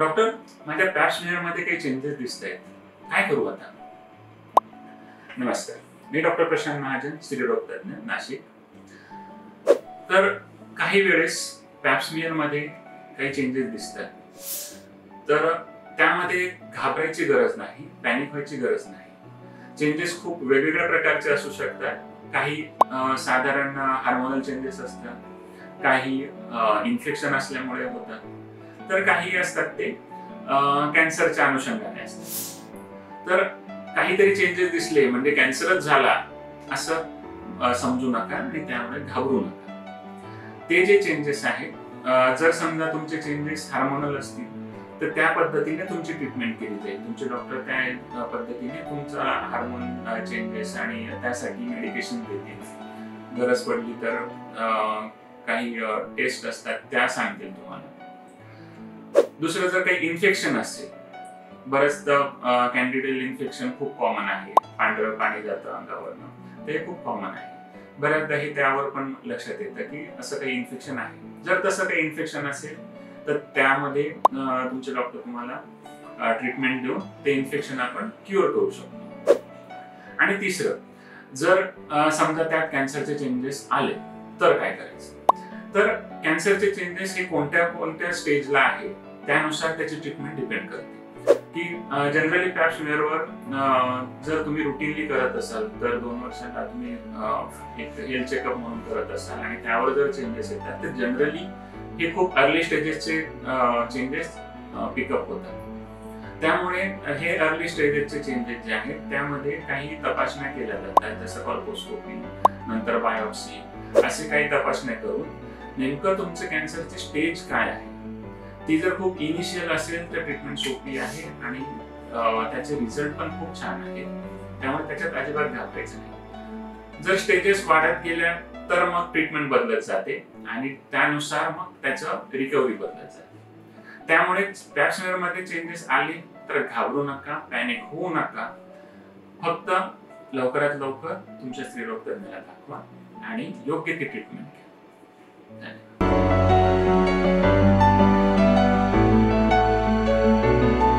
Doctor, माझ्या Pap स्मेअरमध्ये काही changes दिसत आहेत, काय करू आता? नमस्कार, मी डॉक्टर प्रशांत महाजन, स्त्रीरोग तज्ञ, नाशिक. तर काही वेळेस पॅप स्मेअरमध्ये काही चेंजेस दिसतात, तर त्यामध्ये घाबरायची गरज नाही, पॅनिक व्हायची गरज नाही. चेंजेस खूप वेगवेगळ्या प्रकारचे असू शकतात. काही साधारण हार्मोनल चेंजेस असतात, काही इन्फेक्शन असल्यामुळे होतात, तर काही असतात ते कॅन्सरच्या अनुषंगाने असतात. तर काहीतरी चेंजेस दिसले म्हणजे कॅन्सरच झाला असं समजू नका आणि त्यामुळे घाबरू नका. ते जे चेंजेस आहेत, जर समजा तुमचे चेंजेस हार्मोनल असतील तर त्या पद्धतीने तुमची ट्रीटमेंट केली जाईल. तुमचे डॉक्टर त्या पद्धतीने तुमचा हार्मोन चेंजेस आणि त्यासाठी मेडिकेशन देतील. गरज पडली तर काही टेस्ट असतात त्या सांगतील तुम्हाला. दुसरं, जर काही इन्फेक्शन असेल, बरेचदा कॅन्डिडियल इन्फेक्शन खूप कॉमन आहे, पांढरं पाणी जातं अंगावरनं, ते खूप कॉमन आहे. बऱ्याचदा हे त्यावर पण लक्षात येतं की असं काही इन्फेक्शन आहे. जर तसं काही इन्फेक्शन असेल तर त्यामध्ये तुमचे डॉक्टर तुम्हाला ट्रीटमेंट देऊन ते इन्फेक्शन आपण क्युअर करू शकतो. आणि तिसरं, जर समजा त्यात कॅन्सरचे चेंजेस आले तर काय करायचं? तर कॅन्सरचे चेंजेस हे कोणत्या स्टेजला आहे त्यानुसार त्याची ट्रीटमेंट डिपेंड करते. की जनरली पॅप स्मेअरवर जर तुम्ही रुटीनली करत असाल तर 2 वर्षांना तुम्ही एक हेल्थ चेकअप म्हणून करत असाल आणि त्यावर जर चेंजेस येतात तर जनरली हे खूप अर्ली स्टेजेसचे चेंजेस पिकअप होतात. त्यामुळे हे अर्ली स्टेजेसचे चेंजेस जे आहेत त्यामध्ये काही तपासण्या केल्या जातात, जसं कॉल्पोस्कोपी, नंतर बायोप्सी, असे काही तपासण्या करून नेमकं तुमचं कॅन्सरचे स्टेज काय आहे. ती जर खूप इनिशियल असेल तर ट्रीटमेंट सोपी आहे आणि त्याचे रिझल्ट पण खूप छान आहेत, त्यामुळे त्याच्यात अजिबात घाबरायचं नाही. जर स्टेजेस वाढत गेल्या तर मग ट्रीटमेंट बदलत जाते आणि त्यानुसार मग त्याचं रिकव्हरी बदलत जाते. त्यामुळे पॅप स्मेअरमध्ये चेंजेस आले तर घाबरू नका, पॅनिक होऊ नका. फक्त लवकरात लवकर तुमच्या स्त्रीरोग तज्ञाला दाखवा आणि योग्य ती ट्रीटमेंट घ्या. धन्यवाद.